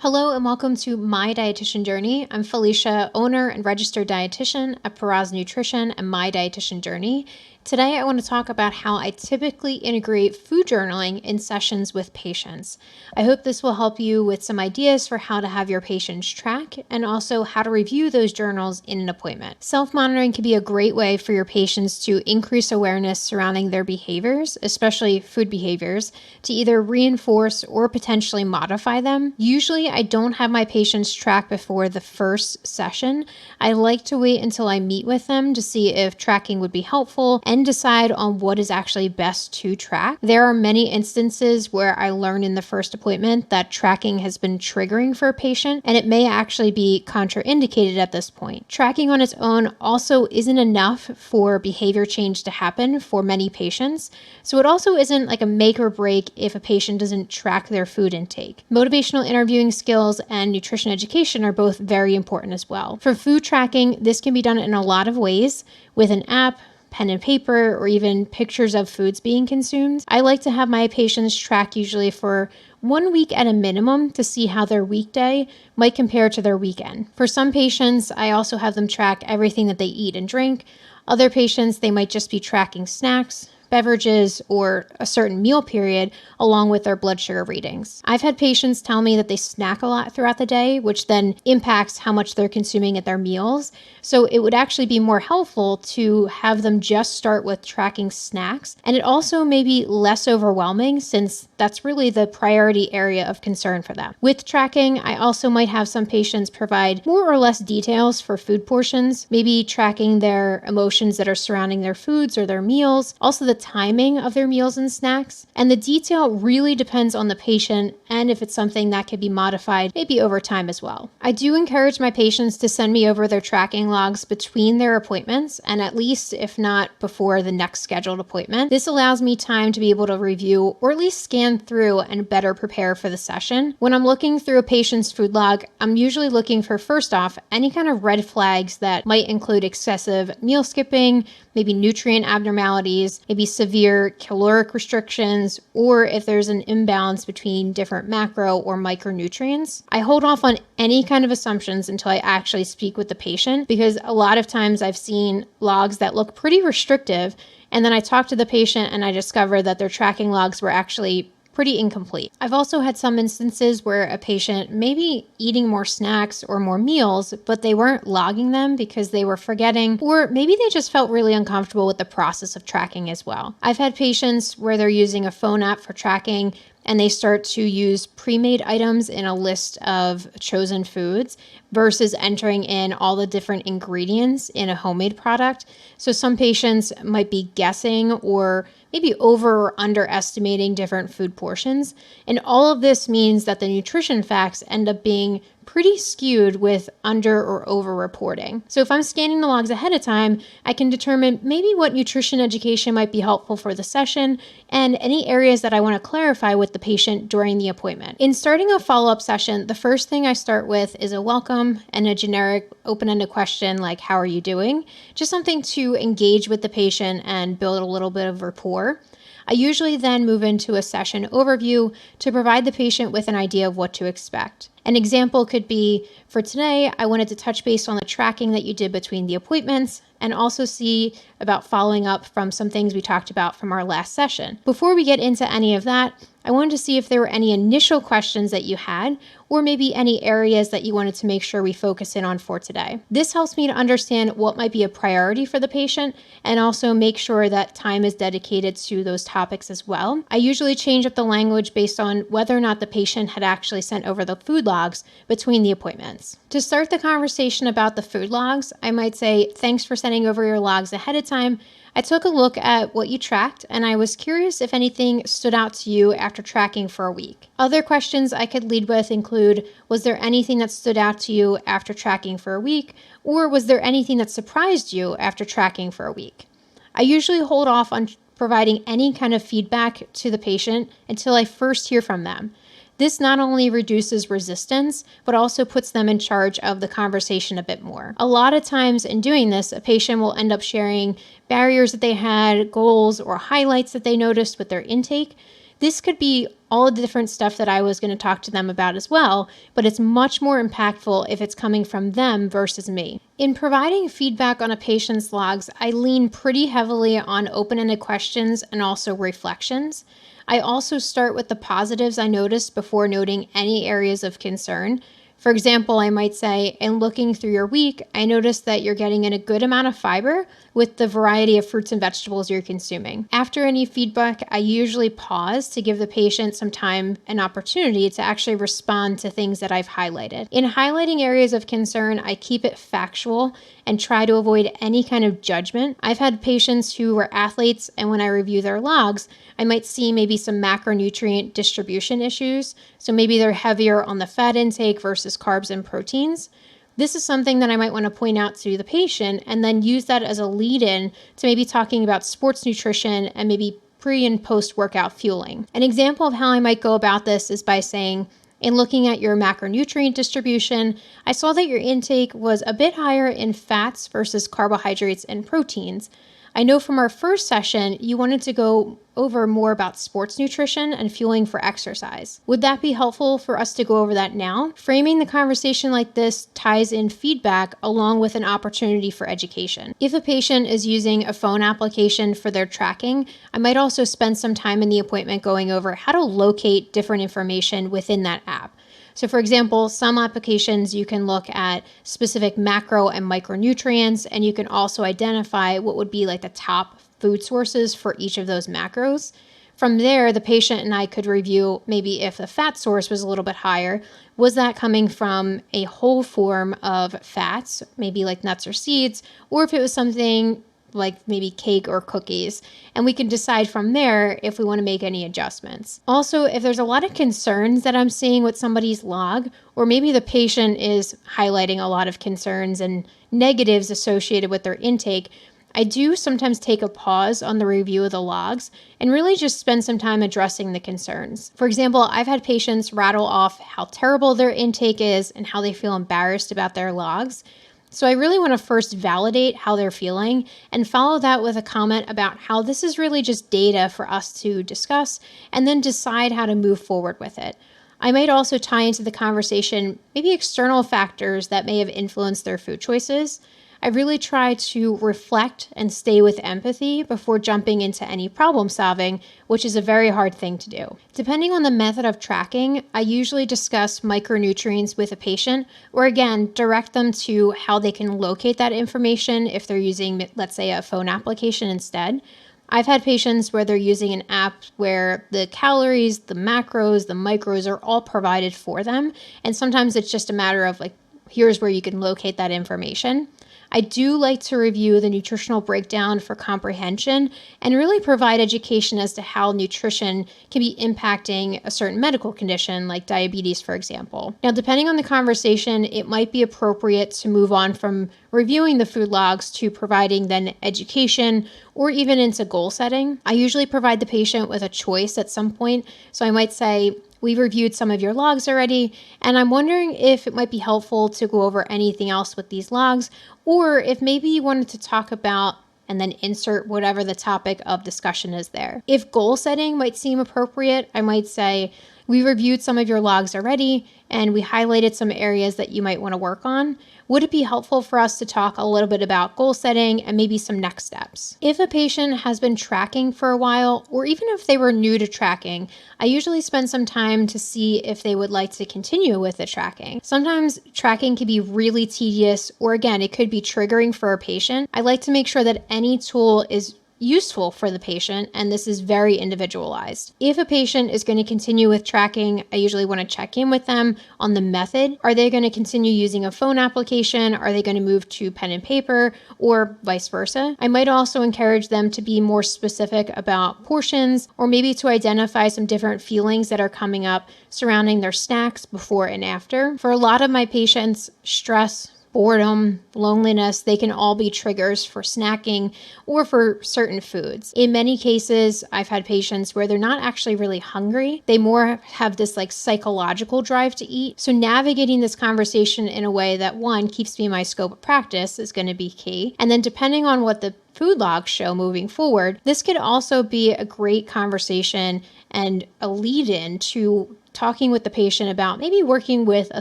Hello and welcome to My Dietitian Journey. I'm Felicia, owner and registered dietitian at Paraz Nutrition and My Dietitian Journey. Today I want to talk about how I typically integrate food journaling in sessions with patients. I hope this will help you with some ideas for how to have your patients track and also how to review those journals in an appointment. Self-monitoring can be a great way for your patients to increase awareness surrounding their behaviors, especially food behaviors, to either reinforce or potentially modify them. Usually I don't have my patients track before the first session. I like to wait until I meet with them to see if tracking would be helpful and decide on what is actually best to track. There are many instances where I learn in the first appointment that tracking has been triggering for a patient, and it may actually be contraindicated at this point. Tracking on its own also isn't enough for behavior change to happen for many patients, so it also isn't like a make or break if a patient doesn't track their food intake. Motivational interviewing skills and nutrition education are both very important as well. For food tracking, this can be done in a lot of ways with an app, pen and paper, or even pictures of foods being consumed. I like to have my patients track usually for 1 week at a minimum to see how their weekday might compare to their weekend. For some patients, I also have them track everything that they eat and drink. Other patients, they might just be tracking snacks, beverages, or a certain meal period along with their blood sugar readings. I've had patients tell me that they snack a lot throughout the day, which then impacts how much they're consuming at their meals. So it would actually be more helpful to have them just start with tracking snacks. And it also may be less overwhelming since that's really the priority area of concern for them. With tracking, I also might have some patients provide more or less details for food portions, maybe tracking their emotions that are surrounding their foods or their meals, also the timing of their meals and snacks. And the detail really depends on the patient and if it's something that could be modified maybe over time as well. I do encourage my patients to send me over their tracking logs between their appointments and at least if not before the next scheduled appointment. This allows me time to be able to review or at least scan through and better prepare for the session. When I'm looking through a patient's food log, I'm usually looking for, first off, any kind of red flags that might include excessive meal skipping, maybe nutrient abnormalities, maybe severe caloric restrictions, or if there's an imbalance between different macro or micronutrients. I hold off on any kind of assumptions until I actually speak with the patient because a lot of times I've seen logs that look pretty restrictive, and then I talk to the patient and I discover that their tracking logs were actually pretty incomplete. I've also had some instances where a patient may be eating more snacks or more meals, but they weren't logging them because they were forgetting, or maybe they just felt really uncomfortable with the process of tracking as well. I've had patients where they're using a phone app for tracking and they start to use pre-made items in a list of chosen foods versus entering in all the different ingredients in a homemade product. So some patients might be guessing or maybe over or underestimating different food portions. And all of this means that the nutrition facts end up being pretty skewed with under or over reporting. So if I'm scanning the logs ahead of time, I can determine maybe what nutrition education might be helpful for the session and any areas that I want to clarify with the patient during the appointment. In starting a follow-up session, the first thing I start with is a welcome and a generic open-ended question like, how are you doing? Just something to engage with the patient and build a little bit of rapport. I usually then move into a session overview to provide the patient with an idea of what to expect. An example could be, for today, I wanted to touch base on the tracking that you did between the appointments and also see about following up from some things we talked about from our last session. Before we get into any of that, I wanted to see if there were any initial questions that you had, or maybe any areas that you wanted to make sure we focus in on for today. This helps me to understand what might be a priority for the patient and also make sure that time is dedicated to those topics as well. I usually change up the language based on whether or not the patient had actually sent over the food logs between the appointments. To start the conversation about the food logs, I might say, thanks for sending over your logs ahead of time. I took a look at what you tracked and I was curious if anything stood out to you after tracking for a week. Other questions I could lead with include, was there anything that stood out to you after tracking for a week? Or was there anything that surprised you after tracking for a week? I usually hold off on providing any kind of feedback to the patient until I first hear from them. This not only reduces resistance, but also puts them in charge of the conversation a bit more. A lot of times in doing this, a patient will end up sharing barriers that they had, goals, or highlights that they noticed with their intake. This could be all of the different stuff that I was going to talk to them about as well, but it's much more impactful if it's coming from them versus me. In providing feedback on a patient's logs, I lean pretty heavily on open-ended questions and also reflections. I also start with the positives I noticed before noting any areas of concern. For example, I might say, in looking through your week, I noticed that you're getting in a good amount of fiber with the variety of fruits and vegetables you're consuming. After any feedback, I usually pause to give the patient some time and opportunity to actually respond to things that I've highlighted. In highlighting areas of concern, I keep it factual and try to avoid any kind of judgment. I've had patients who were athletes, and when I review their logs, I might see maybe some macronutrient distribution issues. So maybe they're heavier on the fat intake versus carbs and proteins. This is something that I might want to point out to the patient and then use that as a lead-in to maybe talking about sports nutrition and maybe pre and post-workout fueling. An example of how I might go about this is by saying, in looking at your macronutrient distribution, I saw that your intake was a bit higher in fats versus carbohydrates and proteins. I know from our first session, you wanted to go over more about sports nutrition and fueling for exercise. Would that be helpful for us to go over that now? Framing the conversation like this ties in feedback along with an opportunity for education. If a patient is using a phone application for their tracking, I might also spend some time in the appointment going over how to locate different information within that app. So for example, some applications you can look at specific macro and micronutrients, and you can also identify what would be like the top food sources for each of those macros. From there, the patient and I could review maybe if the fat source was a little bit higher, was that coming from a whole form of fats, maybe like nuts or seeds, or if it was something like maybe cake or cookies, and we can decide from there if we want to make any adjustments. Also, if there's a lot of concerns that I'm seeing with somebody's log, or maybe the patient is highlighting a lot of concerns and negatives associated with their intake, I do sometimes take a pause on the review of the logs and really just spend some time addressing the concerns. For example, I've had patients rattle off how terrible their intake is and how they feel embarrassed about their logs. So I really want to first validate how they're feeling and follow that with a comment about how this is really just data for us to discuss and then decide how to move forward with it. I might also tie into the conversation maybe external factors that may have influenced their food choices. I really try to reflect and stay with empathy before jumping into any problem solving, which is a very hard thing to do. Depending on the method of tracking, I usually discuss micronutrients with a patient, or again, direct them to how they can locate that information if they're using, let's say, a phone application instead. I've had patients where they're using an app where the calories, the macros, the micros are all provided for them. And sometimes it's just a matter of like, here's where you can locate that information. I do like to review the nutritional breakdown for comprehension and really provide education as to how nutrition can be impacting a certain medical condition like diabetes, for example. Now, depending on the conversation, it might be appropriate to move on from reviewing the food logs to providing then education or even into goal setting. I usually provide the patient with a choice at some point. So I might say, we've reviewed some of your logs already, and I'm wondering if it might be helpful to go over anything else with these logs, or if maybe you wanted to talk about and then insert whatever the topic of discussion is there. If goal setting might seem appropriate, I might say, we reviewed some of your logs already, and we highlighted some areas that you might want to work on. Would it be helpful for us to talk a little bit about goal setting and maybe some next steps? If a patient has been tracking for a while, or even if they were new to tracking, I usually spend some time to see if they would like to continue with the tracking. Sometimes tracking can be really tedious, or again, it could be triggering for a patient. I like to make sure that any tool is useful for the patient, and this is very individualized. If a patient is going to continue with tracking, I usually want to check in with them on the method. Are they going to continue using a phone application? Are they going to move to pen and paper, or vice versa? I might also encourage them to be more specific about portions, or maybe to identify some different feelings that are coming up surrounding their snacks before and after. For a lot of my patients, stress, boredom, loneliness, they can all be triggers for snacking or for certain foods. In many cases, I've had patients where they're not actually really hungry. They more have this like psychological drive to eat. So navigating this conversation in a way that, one, keeps me in my scope of practice is going to be key. And then depending on what the food logs show moving forward, this could also be a great conversation and a lead-in to talking with the patient about maybe working with a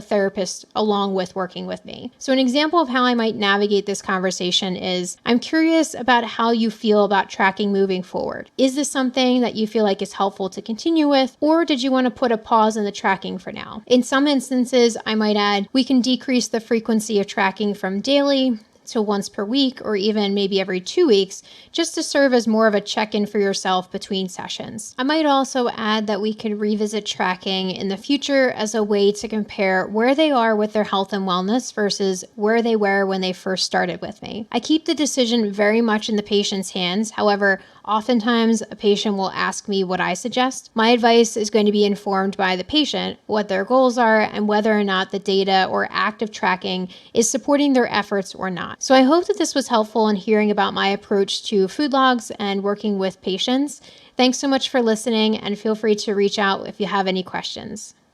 therapist along with working with me. So an example of how I might navigate this conversation is, I'm curious about how you feel about tracking moving forward. Is this something that you feel like is helpful to continue with, or did you want to put a pause in the tracking for now? In some instances, I might add, we can decrease the frequency of tracking from daily to once per week, or even maybe every 2 weeks, just to serve as more of a check-in for yourself between sessions. I might also add that we could revisit tracking in the future as a way to compare where they are with their health and wellness versus where they were when they first started with me. I keep the decision very much in the patient's hands. However, oftentimes a patient will ask me what I suggest. My advice is going to be informed by the patient, what their goals are, and whether or not the data or active tracking is supporting their efforts or not. So I hope that this was helpful in hearing about my approach to food logs and working with patients. Thanks so much for listening, and feel free to reach out if you have any questions.